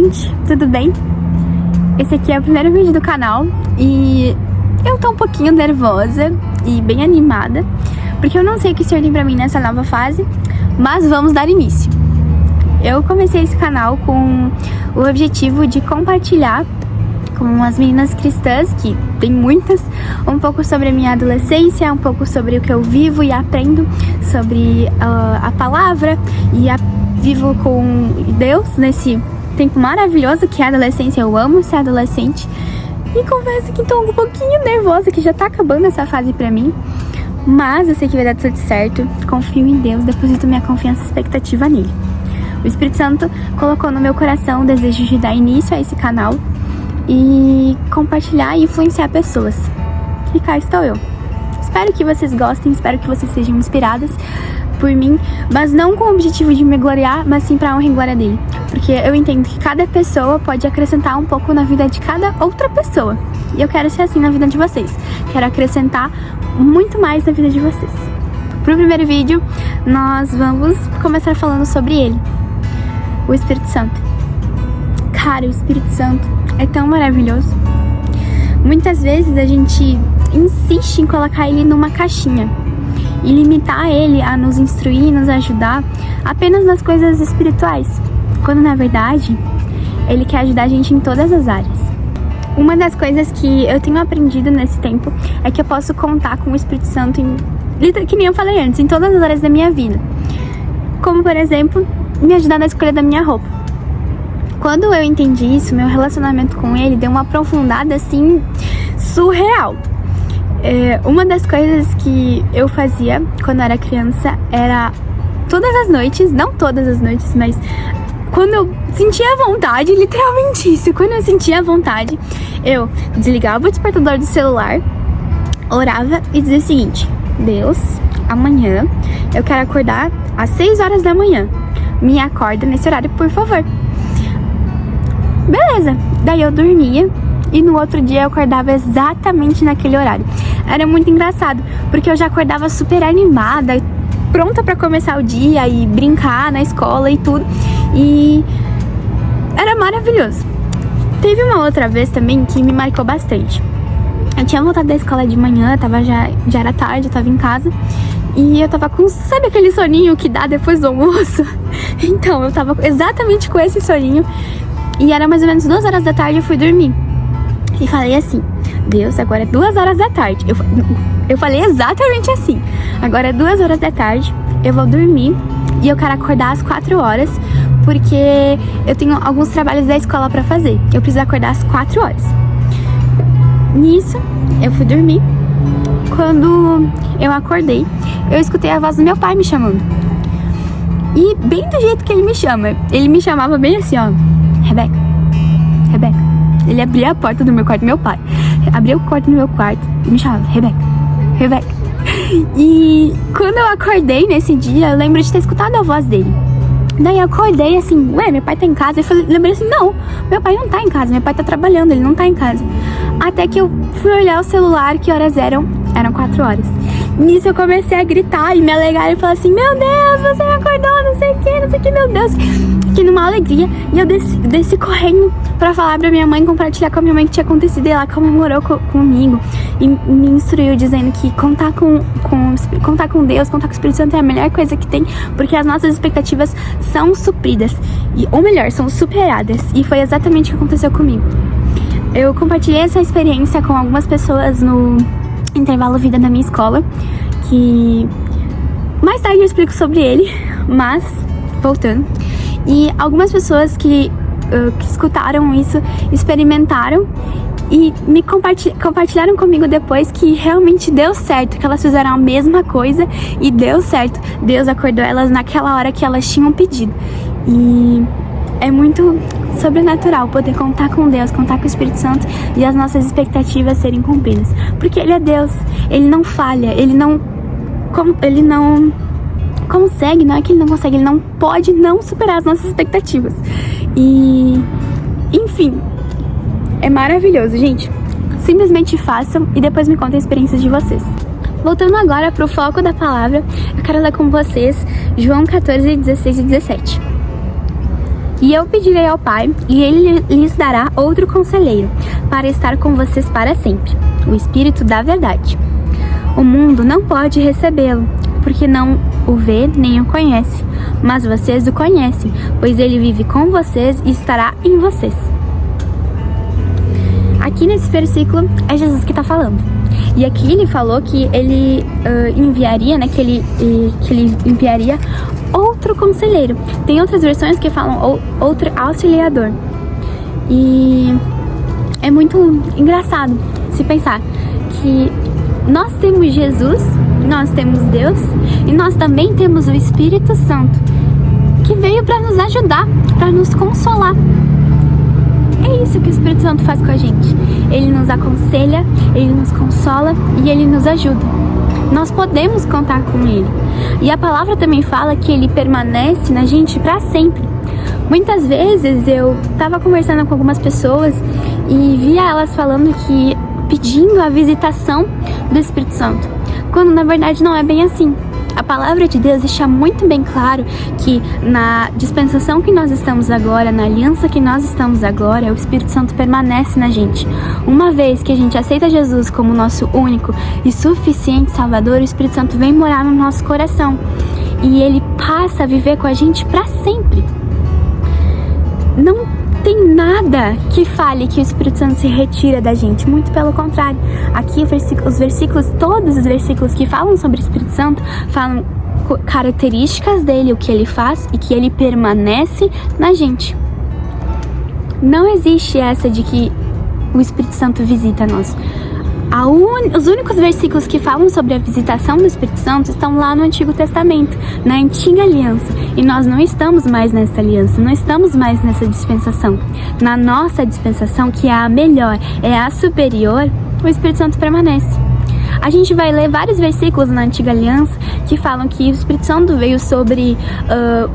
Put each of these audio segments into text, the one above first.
gente, tudo bem? Esse aqui é o primeiro vídeo do canal e eu tô um pouquinho nervosa e bem animada, porque eu não sei o que o Senhor tem pra mim nessa nova fase, mas vamos dar início. Eu comecei esse canal com o objetivo de compartilhar com as meninas cristãs, que tem muitas, um pouco sobre a minha adolescência, um pouco sobre o que eu vivo e aprendo sobre a palavra e vivo com Deus nesse tempo maravilhoso que é a adolescência. Eu amo ser adolescente e confesso que tô um pouquinho nervosa, que já tá acabando essa fase pra mim, mas eu sei que vai dar tudo certo. Confio em Deus, deposito minha confiança e expectativa nele. O Espírito Santo colocou no meu coração o desejo de dar início a esse canal e compartilhar e influenciar pessoas. E cá estou eu. Espero que vocês gostem, espero que vocês sejam inspiradas por mim, mas não com o objetivo de me gloriar, mas sim para a honra e glória dele. Porque eu entendo que cada pessoa pode acrescentar um pouco na vida de cada outra pessoa. E eu quero ser assim na vida de vocês. Quero acrescentar muito mais na vida de vocês. Pro primeiro vídeo, nós vamos começar falando sobre ele, o Espírito Santo. Cara, o Espírito Santo é tão maravilhoso. Muitas vezes a gente insiste em colocar ele numa caixinha e limitar ele a nos instruir, nos ajudar apenas nas coisas espirituais, quando na verdade ele quer ajudar a gente em todas as áreas. Uma das coisas que eu tenho aprendido nesse tempo é que eu posso contar com o Espírito Santo que nem eu falei antes, em todas as áreas da minha vida. Como, por exemplo, me ajudar na escolha da minha roupa. Quando eu entendi isso, meu relacionamento com ele deu uma aprofundada assim surreal. Uma das coisas que eu fazia quando eu era criança era todas as noites, não todas as noites, mas quando eu sentia vontade, literalmente isso, quando eu sentia vontade, eu desligava o despertador do celular, orava e dizia o seguinte: Deus, amanhã eu quero acordar às 6 horas da manhã, me acorda nesse horário, por favor. Beleza, daí eu dormia e no outro dia eu acordava exatamente naquele horário. Era muito engraçado, porque eu já acordava super animada, pronta pra começar o dia e brincar na escola e tudo. E era maravilhoso. Teve uma outra vez também que me marcou bastante. Eu tinha voltado da escola de manhã, já era tarde, eu tava em casa. E eu tava com, sabe aquele soninho que dá depois do almoço? Então, eu tava exatamente com esse soninho. E era mais ou menos 2 horas da tarde, eu fui dormir. E falei assim: Deus, agora é 2 horas da tarde. Eu falei exatamente assim: agora é 2 horas da tarde, eu vou dormir e eu quero acordar às 4 horas, porque eu tenho alguns trabalhos da escola pra fazer. Eu preciso acordar às 4 horas. Nisso, eu fui dormir. Quando eu acordei, eu escutei a voz do meu pai me chamando. E bem do jeito que ele me chama. Ele me chamava bem assim, ó: Rebeca, Rebeca. Ele abria a porta do meu quarto, meu pai abria o quarto do meu quarto e me chamava: Rebeca, Rebeca. E quando eu acordei nesse dia, eu lembro de ter escutado a voz dele. Daí eu acordei assim: ué, meu pai tá em casa? Eu lembrei assim: não, meu pai não tá em casa, meu pai tá trabalhando, ele não tá em casa. Até que eu fui olhar o celular, que horas eram? Eram 4 horas. Nisso eu comecei a gritar e me alegrar e falar assim: meu Deus, você me acordou, não sei o que, meu Deus. Fiquei numa alegria e eu desci correndo pra falar pra minha mãe, compartilhar com a minha mãe o que tinha acontecido. E ela comemorou comigo e me instruiu dizendo que contar com Deus, contar com o Espírito Santo é a melhor coisa que tem, porque as nossas expectativas são supridas, ou melhor, são superadas. E foi exatamente o que aconteceu comigo. Eu compartilhei essa experiência com algumas pessoas no intervalo vida da minha escola, que mais tarde eu explico sobre ele, mas voltando. E algumas pessoas que escutaram isso, experimentaram e me compartilharam comigo depois que realmente deu certo, que elas fizeram a mesma coisa e deu certo. Deus acordou elas naquela hora que elas tinham pedido. E é muito sobrenatural poder contar com Deus, contar com o Espírito Santo e as nossas expectativas serem cumpridas. Porque Ele é Deus, Ele não falha, Ele não consegue, não é que Ele não consegue, Ele não pode não superar as nossas expectativas. E, enfim, é maravilhoso, gente. Simplesmente façam e depois me contem a experiência de vocês. Voltando agora para o foco da palavra, eu quero ler com vocês João 14, 16 e 17. E eu pedirei ao Pai, e Ele lhes dará outro conselheiro, para estar com vocês para sempre, o Espírito da verdade. O mundo não pode recebê-lo, porque não o vê nem o conhece, mas vocês o conhecem, pois ele vive com vocês e estará em vocês. Aqui nesse versículo é Jesus que está falando. E aqui ele falou que ele enviaria, que ele enviaria outro conselheiro. Tem outras versões que falam outro auxiliador. E é muito engraçado se pensar que nós temos Jesus, nós temos Deus e nós também temos o Espírito Santo, que veio para nos ajudar, para nos consolar. É isso que o Espírito Santo faz com a gente. Ele nos aconselha, ele nos consola e ele nos ajuda. Nós podemos contar com ele. E a palavra também fala que ele permanece na gente para sempre. Muitas vezes eu estava conversando com algumas pessoas e via elas falando que pedindo a visitação do Espírito Santo, quando na verdade não é bem assim. A palavra de Deus deixa muito bem claro que na dispensação que nós estamos agora, na aliança que nós estamos agora, o Espírito Santo permanece na gente. Uma vez que a gente aceita Jesus como nosso único e suficiente Salvador, o Espírito Santo vem morar no nosso coração e ele passa a viver com a gente para sempre. Não tem nada que fale que o Espírito Santo se retira da gente, muito pelo contrário. Aqui todos os versículos que falam sobre o Espírito Santo falam características dele, o que ele faz e que ele permanece na gente. Não existe essa de que o Espírito Santo visita nós. Os únicos versículos que falam sobre a visitação do Espírito Santo estão lá no Antigo Testamento, na Antiga Aliança. E nós não estamos mais nessa aliança, não estamos mais nessa dispensação. Na nossa dispensação, que é a melhor, é a superior, o Espírito Santo permanece. A gente vai ler vários versículos na Antiga Aliança que falam que o Espírito Santo veio sobre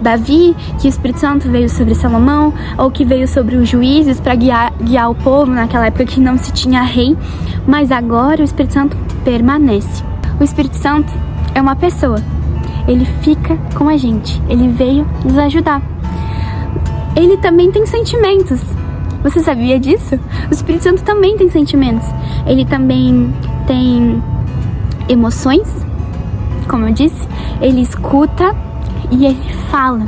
Davi, que o Espírito Santo veio sobre Salomão, ou que veio sobre os juízes para guiar o povo naquela época que não se tinha rei. Mas agora o Espírito Santo permanece. O Espírito Santo é uma pessoa. Ele fica com a gente. Ele veio nos ajudar. Ele também tem sentimentos. Você sabia disso? O Espírito Santo também tem sentimentos. Ele também tem emoções, como eu disse. Ele escuta e ele fala.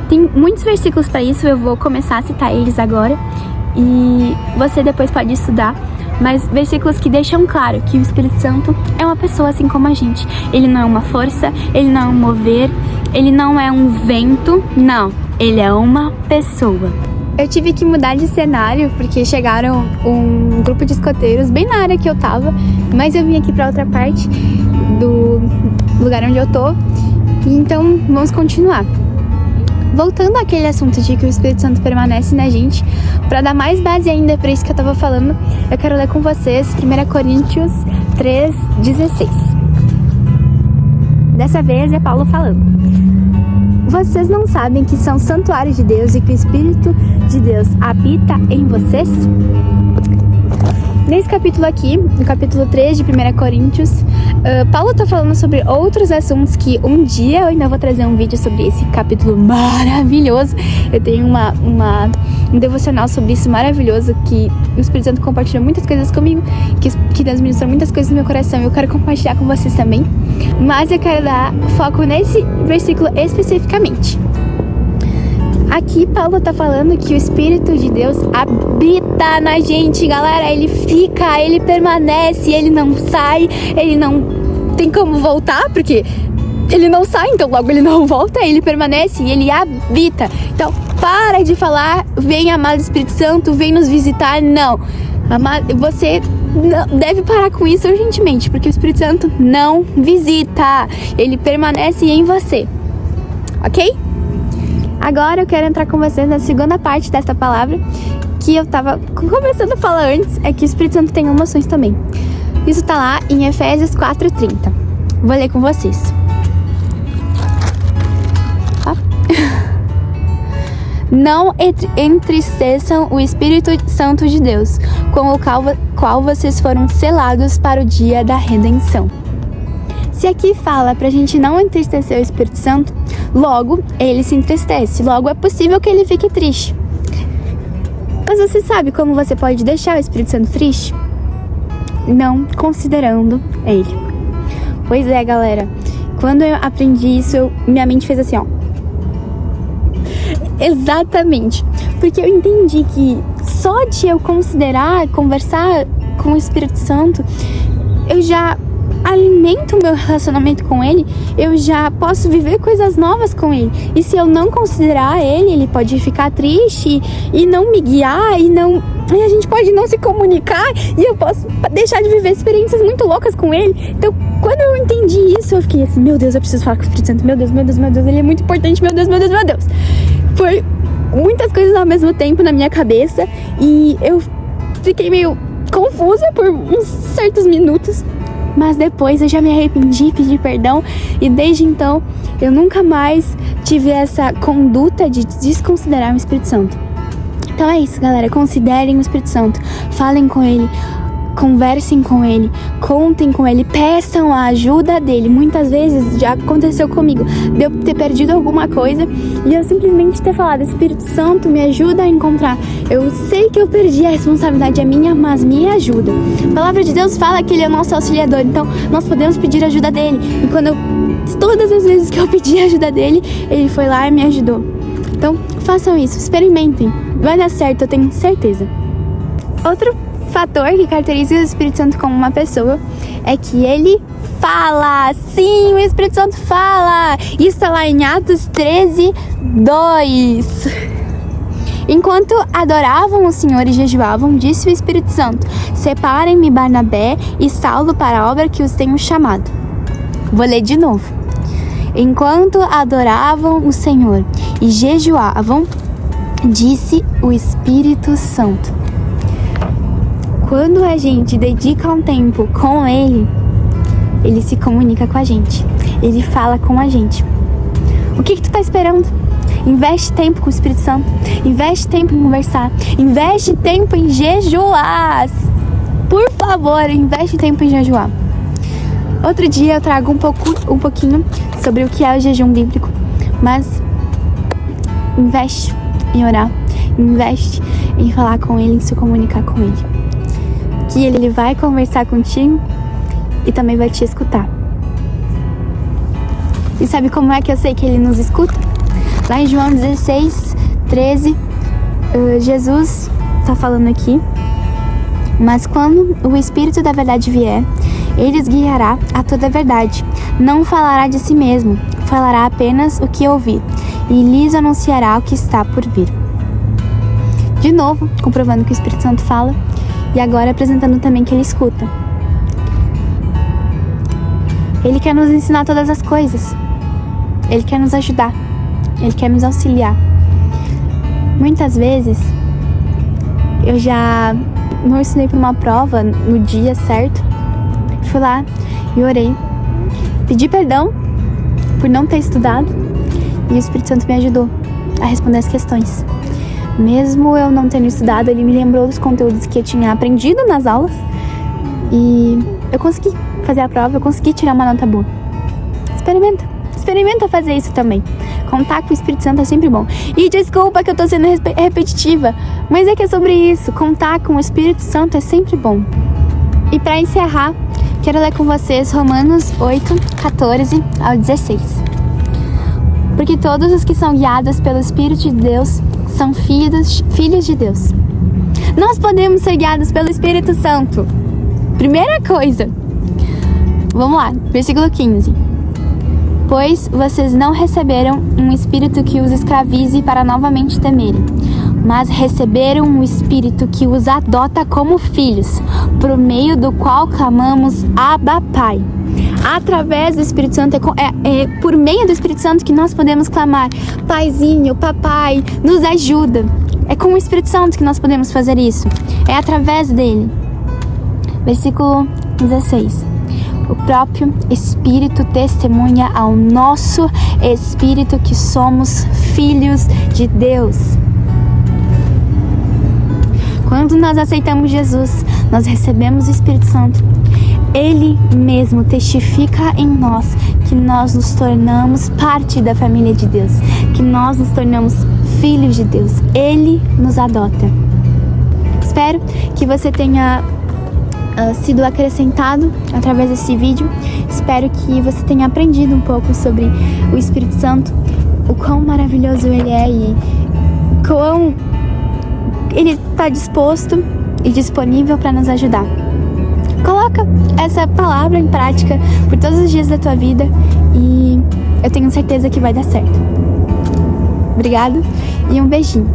Tem muitos versículos para isso. Eu vou começar a citar eles agora. E você depois pode estudar. Mas versículos que deixam claro que o Espírito Santo é uma pessoa assim como a gente. Ele não é uma força, ele não é um mover, ele não é um vento, não. Ele é uma pessoa. Eu tive que mudar de cenário porque chegaram um grupo de escoteiros bem na área que eu tava, mas eu vim aqui pra outra parte do lugar onde eu tô. Então vamos continuar. Voltando àquele assunto de que o Espírito Santo permanece na gente, para dar mais base ainda para isso que eu tava falando, eu quero ler com vocês 1 Coríntios 3:16. Dessa vez é Paulo falando. Vocês não sabem que são santuário de Deus e que o Espírito de Deus habita em vocês? Nesse capítulo aqui, no capítulo 3 de 1 Coríntios, Paulo tá falando sobre outros assuntos que um dia eu ainda vou trazer um vídeo sobre esse capítulo maravilhoso. Eu tenho um devocional sobre isso maravilhoso, que o Espírito Santo compartilha muitas coisas comigo, que Deus ministrou muitas coisas no meu coração e eu quero compartilhar com vocês também. Mas eu quero dar foco nesse versículo especificamente. Aqui Paulo tá falando que o Espírito de Deus habita na gente, galera. Ele fica, ele permanece, ele não sai, ele não tem como voltar, porque ele não sai, então logo ele não volta, ele permanece e ele habita. Então para de falar, vem amado Espírito Santo, vem nos visitar, não. Você deve parar com isso urgentemente, porque o Espírito Santo não visita, ele permanece em você, ok? Agora eu quero entrar com vocês na segunda parte dessa palavra, que eu tava começando a falar antes, é que o Espírito Santo tem emoções também. Isso tá lá em Efésios 4:30. Vou ler com vocês. Tá? Não entristeçam o Espírito Santo de Deus, com o qual vocês foram selados para o dia da redenção. Se aqui fala pra gente não entristecer o Espírito Santo, logo ele se entristece, logo é possível que ele fique triste. Mas você sabe como você pode deixar o Espírito Santo triste? Não considerando ele. Pois é, galera, quando eu aprendi isso, minha mente fez assim, ó. Exatamente, porque eu entendi que só de eu conversar com o Espírito Santo, eu já alimento o meu relacionamento com ele, eu já posso viver coisas novas com ele. E se eu não considerar ele pode ficar triste e não me guiar e a gente pode não se comunicar e eu posso deixar de viver experiências muito loucas com ele. Então, quando eu entendi isso, eu fiquei assim, meu Deus, eu preciso falar com o Espírito Santo, meu Deus, meu Deus, meu Deus, ele é muito importante, meu Deus, meu Deus, meu Deus. Foi muitas coisas ao mesmo tempo na minha cabeça e eu fiquei meio confusa por uns certos minutos. Mas depois eu já me arrependi, pedi perdão e desde então eu nunca mais tive essa conduta de desconsiderar o Espírito Santo. Então é isso, galera, considerem o Espírito Santo, falem com ele, conversem com ele, contem com ele, peçam a ajuda dele. Muitas vezes já aconteceu comigo de eu ter perdido alguma coisa e eu simplesmente ter falado, Espírito Santo, me ajuda a encontrar. Eu sei que eu perdi, a responsabilidade é minha, mas me ajuda. A palavra de Deus fala que ele é o nosso auxiliador, então nós podemos pedir a ajuda dele. E todas as vezes que eu pedi a ajuda dele, ele foi lá e me ajudou. Então façam isso, experimentem, vai dar certo, eu tenho certeza. Outro fator que caracteriza o Espírito Santo como uma pessoa é que ele fala. Sim, o Espírito Santo fala. Isso está lá em Atos 13:2. Enquanto adoravam o Senhor e jejuavam, disse o Espírito Santo: separem-me Barnabé e Saulo para a obra que os tenho chamado. Vou ler de novo. Enquanto adoravam o Senhor e jejuavam, disse o Espírito Santo. Quando a gente dedica um tempo com ele, ele se comunica com a gente, ele fala com a gente. O que tu tá esperando? Investe tempo com o Espírito Santo, investe tempo em conversar, investe tempo em jejuar. Por favor, investe tempo em jejuar. Outro dia eu trago um pouquinho sobre o que é o jejum bíblico, mas investe em orar, investe em falar com ele, em se comunicar com ele. Que ele vai conversar contigo e também vai te escutar. E sabe como é que eu sei que ele nos escuta? Lá em João 16:13, Jesus está falando aqui: mas quando o Espírito da verdade vier, ele os guiará a toda a verdade. Não falará de si mesmo, falará apenas o que ouvir e lhes anunciará o que está por vir. De novo, comprovando que o Espírito Santo fala. E agora apresentando também que ele escuta. Ele quer nos ensinar todas as coisas. Ele quer nos ajudar. Ele quer nos auxiliar. Muitas vezes, eu já não estudei para uma prova no dia certo. Fui lá e orei. Pedi perdão por não ter estudado. E o Espírito Santo me ajudou a responder as questões. Mesmo eu não tendo estudado, ele me lembrou dos conteúdos que eu tinha aprendido nas aulas. E eu consegui fazer a prova, eu consegui tirar uma nota boa. Experimenta fazer isso também. Contar com o Espírito Santo é sempre bom. E desculpa que eu tô sendo repetitiva, mas é que é sobre isso. Contar com o Espírito Santo é sempre bom. E para encerrar, quero ler com vocês Romanos 8:14-16. Porque todos os que são guiados pelo Espírito de Deus são filhos de Deus. Nós podemos ser guiados pelo Espírito Santo. Primeira coisa. Vamos lá, versículo 15. Pois vocês não receberam um espírito que os escravize para novamente temerem, mas receberam um espírito que os adota como filhos, por meio do qual clamamos Abba, Pai. Através do Espírito Santo, é por meio do Espírito Santo que nós podemos clamar: Paizinho, Papai, nos ajuda. É com o Espírito Santo que nós podemos fazer isso. É através dele. Versículo 16. O próprio Espírito testemunha ao nosso Espírito que somos filhos de Deus. Quando nós aceitamos Jesus, nós recebemos o Espírito Santo. Ele mesmo testifica em nós que nós nos tornamos parte da família de Deus, que nós nos tornamos filhos de Deus. Ele nos adota. Espero que você tenha sido acrescentado através desse vídeo. Espero que você tenha aprendido um pouco sobre o Espírito Santo, o quão maravilhoso ele é e quão ele está disposto e disponível para nos ajudar. Coloca essa palavra em prática por todos os dias da tua vida e eu tenho certeza que vai dar certo. Obrigado e um beijinho.